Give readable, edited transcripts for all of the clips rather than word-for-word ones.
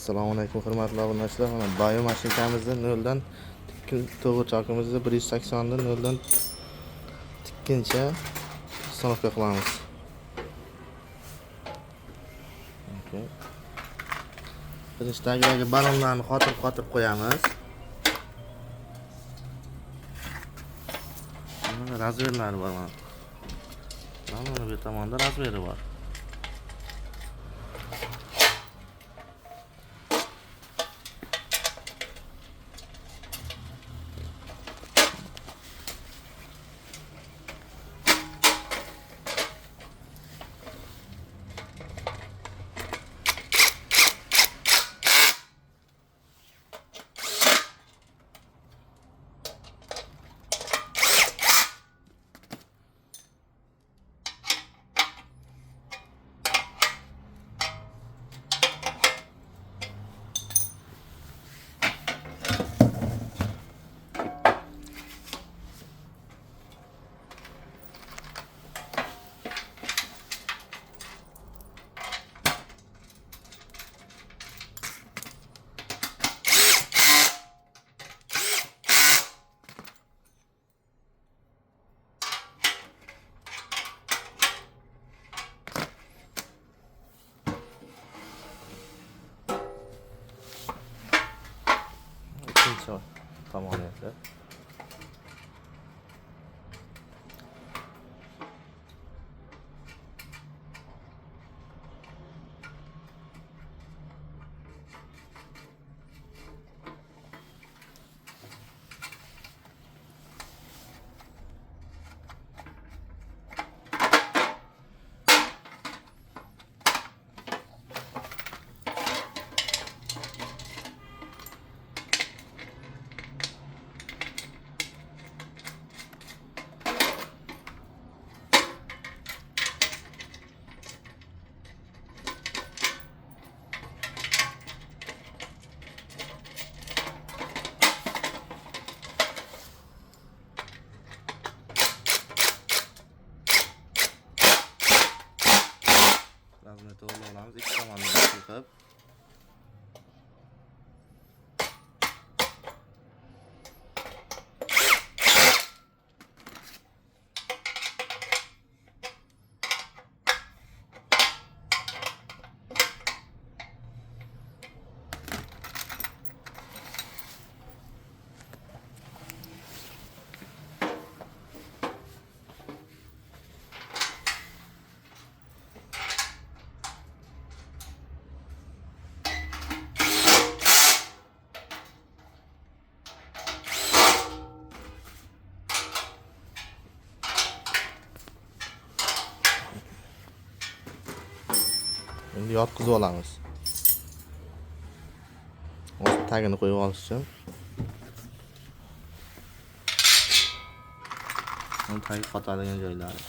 Assalomu alaykum hurmatli obunachilar. Mana bayo mashinamizni 0 dan to'g'irchoqimizni 180 dan 0 dan tikkincha stanovka qilamiz. Birinchi balonlarni qotirib qo'yamiz. Mana razmerlari bor mana. Mana bu tomonda razmeri bor. Tamam yeter. Razmeri to'g'rilab olamiz. Ikki tomonidan qilib. Endi yotqizib olamiz. O'z tagini qo'yib olish uchun. Bunu tagi qotadigan joylari.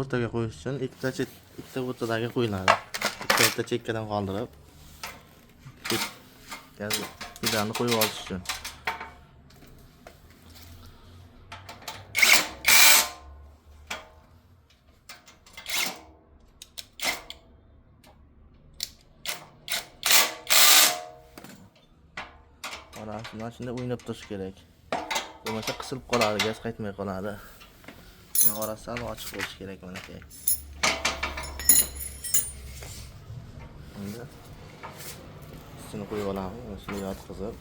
O'rtaga qo'yish uchun ikkita o'rtadagi qo'yiladi. Ikkita chekkadan qoldirib, pedalni qo'yib olish uchun. Orasidan shunda o'ynab turish kerak. Bo'lmasa qisilib qoladi, gaz qaytmay qoladi. Buni orasidan ochiq bo'lishi kerak mana aka. Endi üstünü qo'yib olamiz. Shuni yotqizib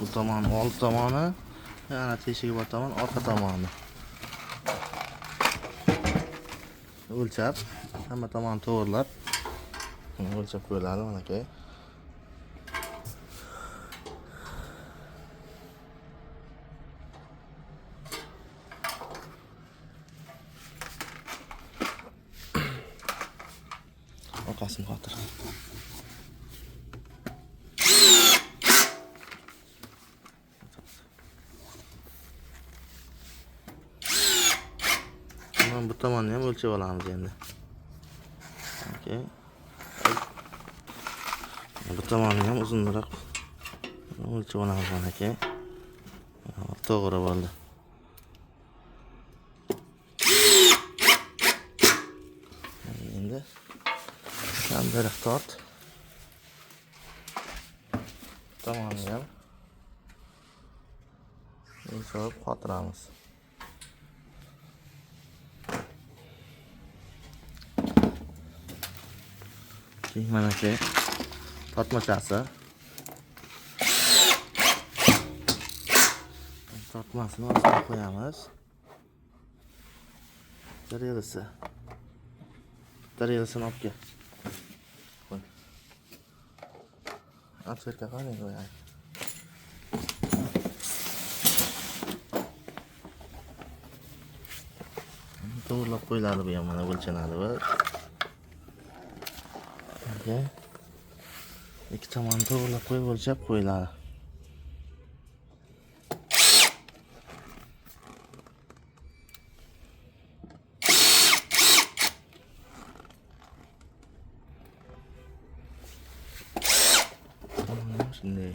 bu tomoni, old tomoni, yana teshigi bor tomon, orqa tomoni. O'lchab, hamma tomonni to'g'rilab, o'lchab qo'yiladi mana aka. Orqasini xotir. Bu tomonni ham o'lchab olamiz endi. Okay. Bu tomonni ham uzunroq o'lchab olamiz mana aka. To'g'ri bo'ldi. Endi sandalak tort. Tomonni ham o'lchab qotiramiz. Mana aka tortmachasi. Tortmasini ostiga qo'yamiz. Tarelasi olib kel. Qo'y. Atverka qani qo'yay. To'g'rilab qo'yiladi bu ham mana o'lchanadi va ikki tomonni to'g'rilab qo'yib o'lchab qo'yiladi. Shunday.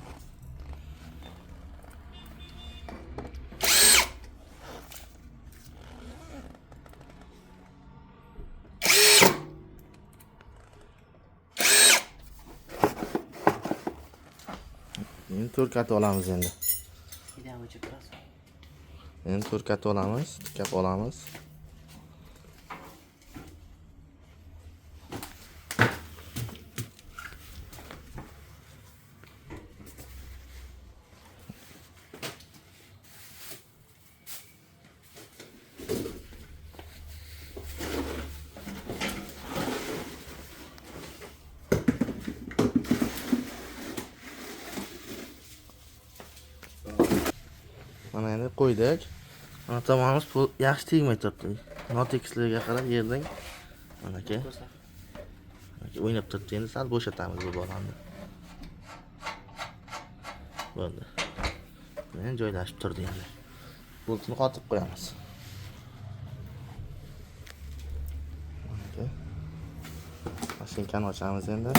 Endi to'rkat olamiz endi. Endi to'rkat olamiz, tikab olamiz. Mana endi qo'ydik. Mana tomonimiz yaxshi tegmay turibdi. Notekisligiga qarab yerdan mana aka. O'ynab turibdi. Endi sal bo'shatamiz bu bolani. Bo'ldi. Men joylashib turdi endi. Boltni qotib qo'yamiz. Mashinkani ochamiz endi.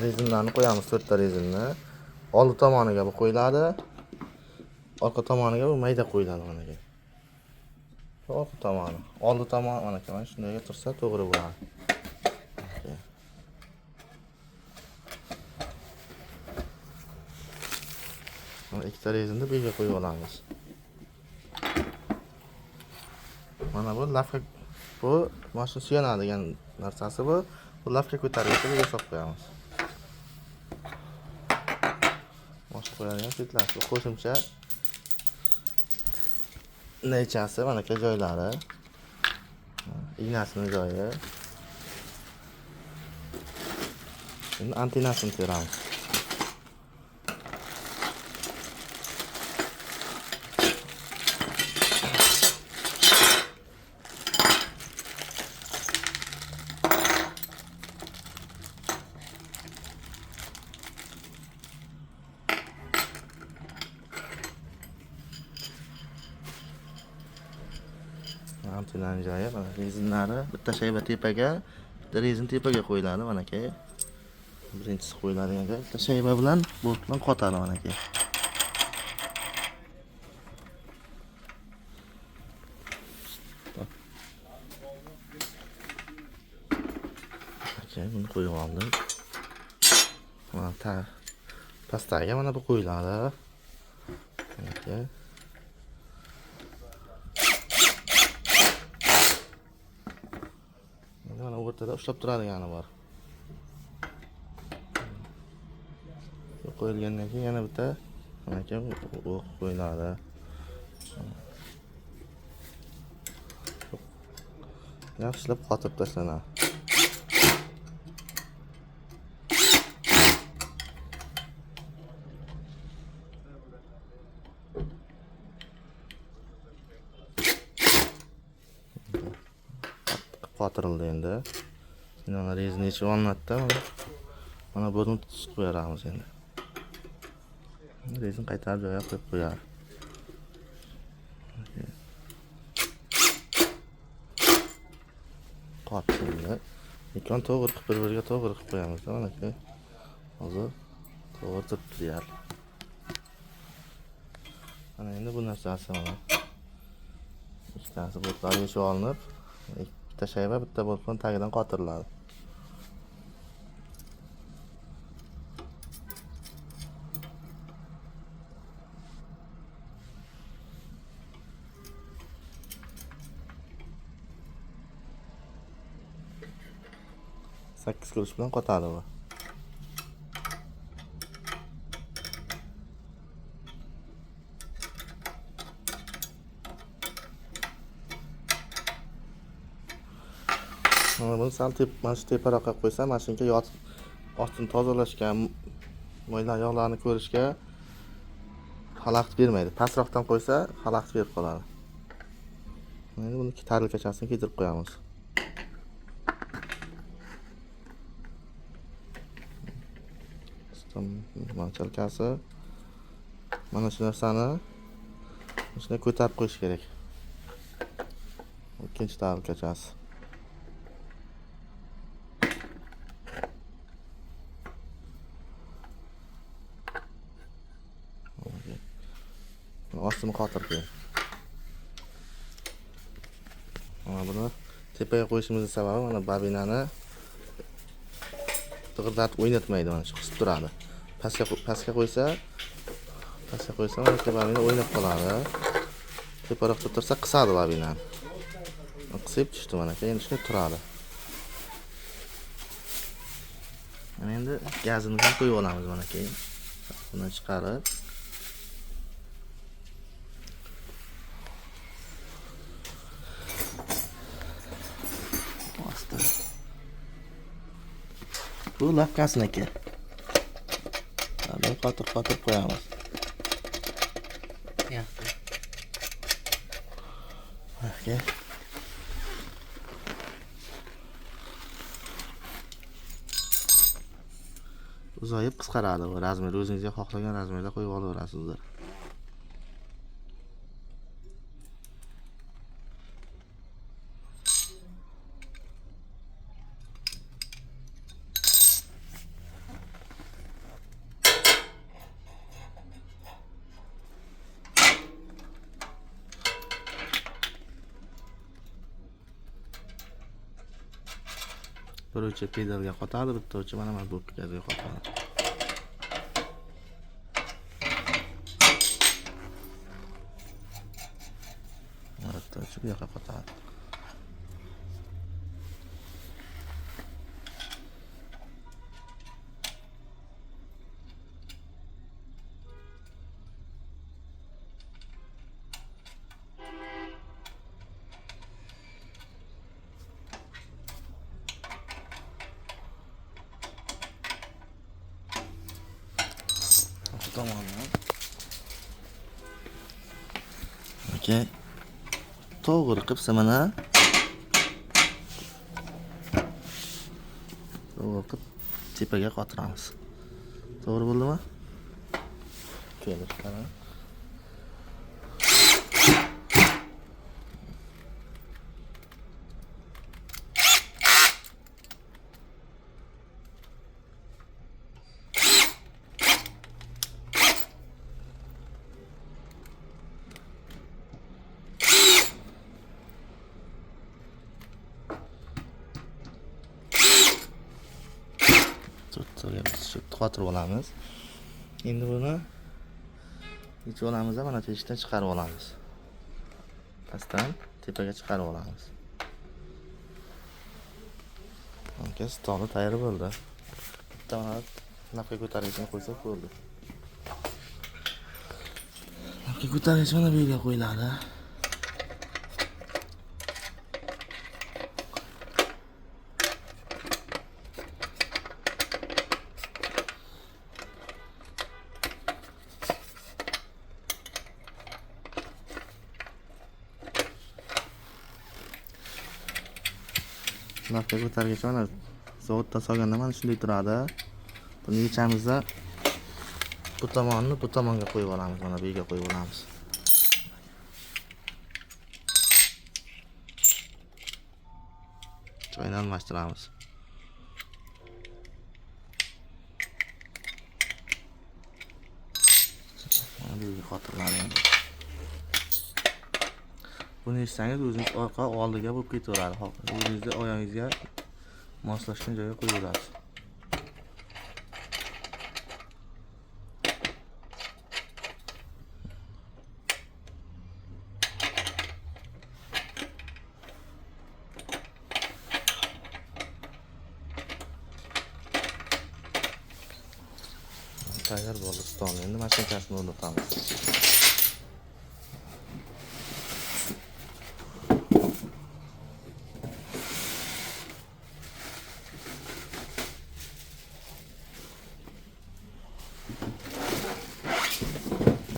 Rezinlarni qo'yamiz, 4 ta rezinni. Old tomoniga bu qo'yiladi. Orqa tomoniga bu mayda qo'yiladi mana aka. Orqa tomoni. Old tomoni mana aka, mana shunday tursa to'g'ri bo'ladi. Mana ikkita rezinni belga qo'yib olamiz. Mana bu lafga, bu mashina suyanadigan narsasi bu. Bu lafga ko'tarishga hisob qo'yamiz. Boshqa qo'yadigan setlar, bu qo'shimcha nechasi mana aka joylari. Ignasini joyi. Endi antenasini teramiz. Antenani joyi, mana rezinlari bitta shayba tepaga, bitta rezin tepaga qo'yiladi, mana aka. Birinchisi qo'yiladigan joy bitta shayba bilan bolt bilan qotadi, mana aka. Aka, buni qo'yib oldim. Mana pastaga mana bu qo'yiladi. Aka. Mana o'rtada ushlab turadigani bor. Qo'yilgandan keyin yana bitta mana aka o'q qo'yiladi. Yaxshilab qotib tashlanadi. Qotirildi endi. Mana rezin yechib olinadi-da. Mana buni tutib qo'yamiz endi. Rezin qaytarib joyiga qo'yib qo'yamiz. Qotildi. Ikon to'g'ri qilib bir-biriga to'g'ri qilib qo'yamiz-da, mana aka. Hozir to'g'ri turibdi deyarli. Mana endi bu narsasi mana. Ikkitasi boltlar yechib olinib, bitta shayba bitta bolt bilan tagidan qotiriladi. Sakkiz kurush bilan qotadi bu. Mana buni sal mana shu teparoqqa qo'ysam, mashinka ostini tozalashga, mo'ylar yog'larni ko'rishga xalaqit bermaydi. Pastroqdan qo'ysa, xalaqit berib qoladi. Endi buni tarilkachasini keltirib qo'yamiz. Manchalkasi. Mana shu narsani shunday ko'tarib qo'yish kerak. Ikkinchi tarilkachasi. Ostini qotirib qo'ying. Mana buni tepaga qo'yishimizning sababi mana babinani tig'irdatib o'ynatmaydi, mana shu qisib turadi. Pastga qo'ysa mana shu babina o'ynab qoladi. Teparoqda tursa qisadi babinani. Qisib tushdi mana aka, endi shunday turadi. Mana endi gazini ham qo'yib olamiz mana keyin. Buni chiqarib bu lapkasiniki. Bunu qotirib qo'yamiz. Yaxshi. Aka. Uzoyib qisqaradi bu razmer. O'zingizga xohlagan razmerda qo'yib olaverasizlar. Bir uchi pedalga qotadi, bitta uchi mana bu gazga qotadi. Bitta uchi bu yoqqa qotadi. Tomondan. Aka. To'g'ri qilsa mana. To'g'ri qilib tepaga qotiramiz. To'g'ri bo'ldimi? Kelib qara. qotirib olamiz. Endi buni yechib olamiz va mana teshikdan chiqarib olamiz. Pastdan tepaga chiqarib olamiz. Mana stoli tayyor bo'ldi. Bitta mana nafqa ko'targichini qo'ysak bo'ldi. Nafqa ko'targich mana bu yerga qo'yiladi. Nafqa ko'targich mana zavodda solganda mana shunday turadi. Buni yechamizda bu tomonni bu tomonga qo'yib olamiz. Mana bu yerga qo'yib olamiz. Joyini almashtiramiz. Mana bu yerga qotiriladi. Buni yechsangiz o'zingiz orqa oldiga bo'lib ketaveradi. O'zingizni oyog'ingizga moslashgan joyga qo'yaverasiz. Tayyor bo'ldi stol. Endi mashinkasini o'rnatamiz.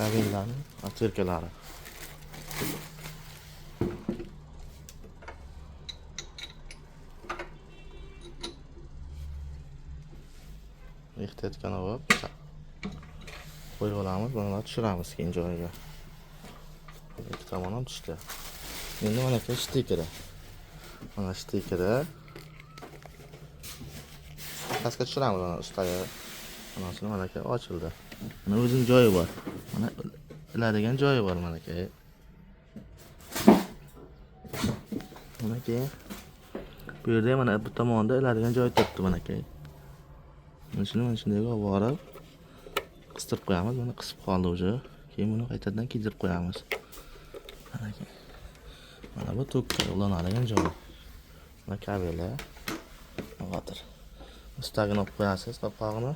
Kabinlarni, atverkalari. Ehtiyotgina bo'lib qo'yib olamiz, buni tushiramiz keyin joyiga. Ikki tomon ham tushdi. Endi mana bu shtikeri. Mana shtikeri. Pastga tushiramiz mana ustaga. Manasini mana bu ochildi. Mana o'zining joyi bor. Mana iladigan joyi bor mana bu. Mana keyin bu yerda mana bu tomonda iladigan joy turibdi mana bu. Mana shunday olib borib qistirib qo'yamiz. Buni qisib qoldi o'zi. Keyin buni qaytadan kiydirib qo'yamiz. Mana bu tokka ulanadigan joy. Mana kabellar. Hozir ustagini olib qo'yasiz, qopqog'ini.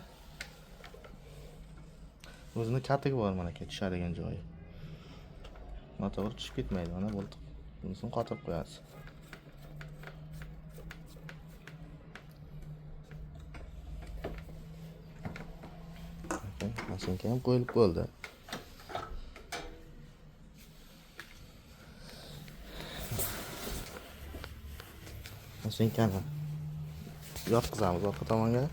O'zini katigi bor mana bu tushadigan joyi. Motor tushib ketmaydi. Mana bo'ldi. Bunisini qotirib qo'yasiz. Mashinka ham qo'yilib bo'ldi. Mashinkani yotqizamiz orqa tomonga.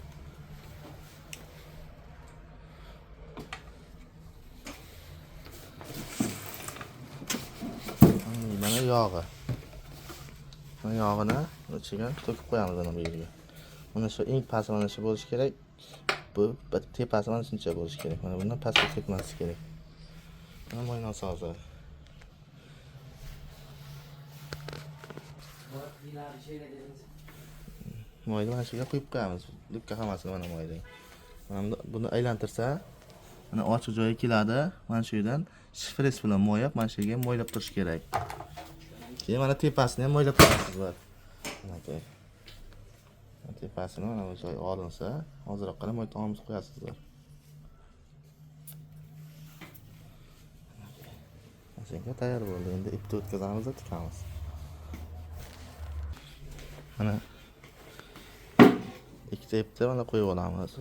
Mana yog'i. Mana yog'ini ichiga to'kib qo'yamiz mana bu yerga. Mana shu eng pasti mana shu bo'lishi kerak. Bu tepasi mana shuncha bo'lishi kerak. Mana bundan pastga ketmasligi kerak. Mana moynon sozi. Moyni mana shu yerga quyib qo'yamiz. Lukka hammasini mana moyni. Mana buni aylantirsa, mana ochiq joyi keladi. Mana shu yerdan shifres bilan moyab, mana shu yerga moylab turish kerak. Keyin mana tepasini ham moylab turasizlar. Mana bu. Tepasini mana bu joy olinsa, hozirroq qilib moy tomimiz qo'yasizlar. Mashinka tayyor bo'ldi. Endi ipni o'tkazamiz va tikamiz. Mana ikkita ipni mana qo'yib olamiz.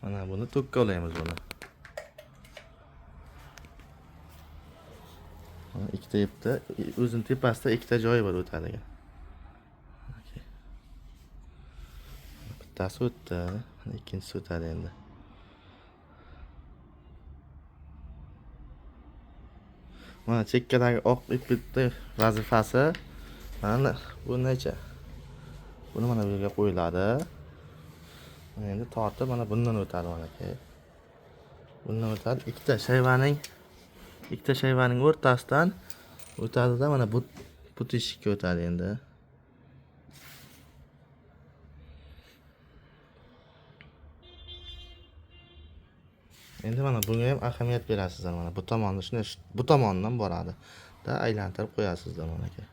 Mana buni tokka olaymiz buni. Mana ikkita ipni o'zining tepasida ikkita joyi bor o'tadigan. Bittasi o'tdi, ikkinchisi o'tadi endi. Mana chekkadagi oq ipning vazifasi mana bu necha? Buni mana bu yerga qo'yiladi. Endi tortib mana bundan o'tadi mana bu. Bundan o'tadi. Ikkita shayvaning o'rtasidan o'tadi-da mana bu teshikka o'tadi endi. Endi mana bunga ham ahamiyat berasizlar. Mana bu tomonni shuni bu tomondan boradi. Da aylantirib qo'yasizlar mana aka.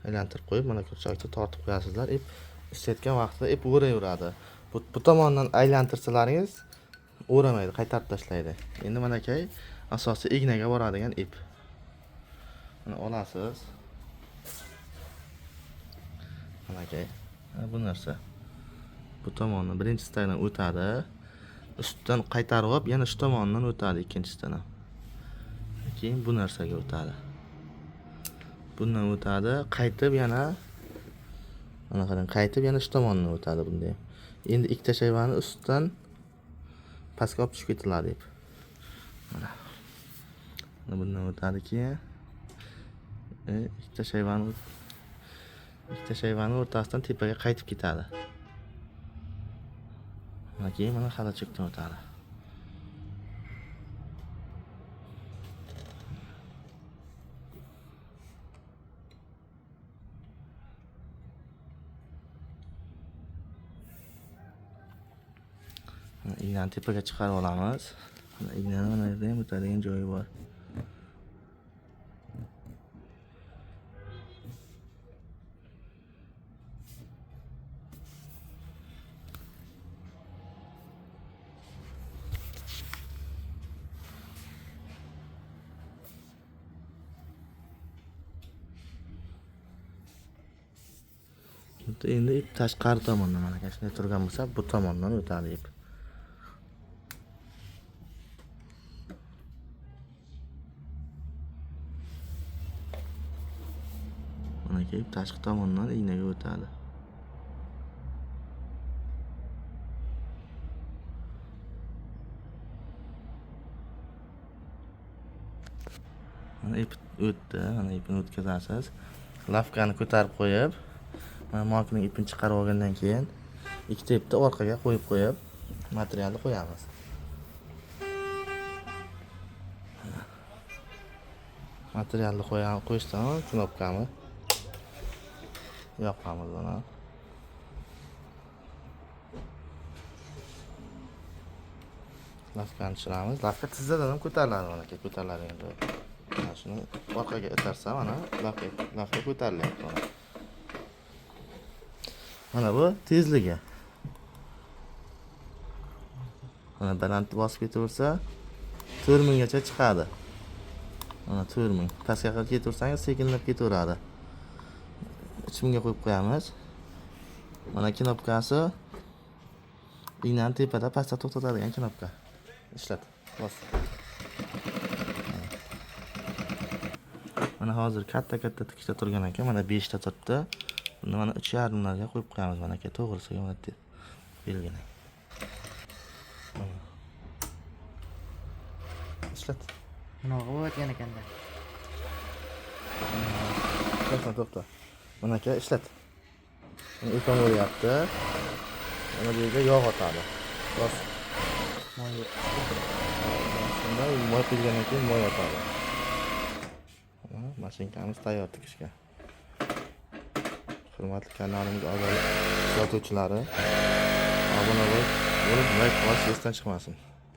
Aylantirib qo'yib, mana kurchakni tortib qo'yasizlar. Ip ishlayotgan vaqtida ip o'raveradi. Bu tomondan aylantirsalaringiz o'ramaydi, qaytarib tashlaydi. Endi mana aka asosiy ignaga boradigan ip. Mana olasiz. Mana aka. Bu narsa. Bu tomondan birinchi staydan o'tadi. Ustidan qaytarib olib, yana shu tomondan o'tadi ikkinchisidan ham. Keyin bu narsaga o'tadi. Bundan o'tadi, qaytib yana mana qarang, qaytib yana shu tomondan o'tadi bunday. Endi ikkita shayvani ustidan pastga olib tushib ketiladi deb. Mana. Bundan o'tadi keyin ikkita shayvani o'rtasidan tepaga qaytib ketadi. Mana keyin mana xalachokdan o'tadi. Ignani tepaga chiqarib olamiz. Mana ignani mana yerda ham o'tadigan joyi bor. Endi ip tashqari tomondan mana shunday turgan bo'lsa, bu tomondan o'tadi ip. Mana ip tashqi tomondan ignaga o'tadi. Mana ip o'tdi, mana ipni o'tkazasiz. Lafkani ko'tarib qo'yib, mana mokining ipini chiqarib olgandan keyin ikkita ipni orqaga qo'yib materialni qo'yamiz. Materialni qo'yishdan knopkani yoqamiz mana. Lafkani tushiramiz. Lafka tizzadan ham ko'tariladi mana aka, ko'tariladi endi. Mana shuni orqaga itarsa mana lafka ko'tarilyapti mana. Mana bu tezligi. Mana balandni bosib ketaversa 4000 gacha chiqadi. Mana 4000. Pastga qilib ketaversangiz sekinlab ketaveradi. 3000 ga qo'yib qo'yamiz. Mana knopkasi ignani tepada pastda to'xtatadigan knopka. Ishlat. Bos. Mana hozir katta tikishda turgan ekan, mana 5 ta turibdi. Buni mana 3,5 larga qo'yib qo'yamiz mana aka, to'g'risiga mana belgilang. Ishlat. Bunaqa bo'layotgan ekanda. To'xta. Mana aka ishlat. Mana ipam o'ryapti. Mana bu yerga yog' otadi. Bos. Moy. Shunda moy quygandan keyin moy otadi. Mana mashinkamiz tayyor tikishga. Hurmatli kanalimiz a'zo kuzatuvchilari, obuna bo'lib, like bosishdan chiqmasin.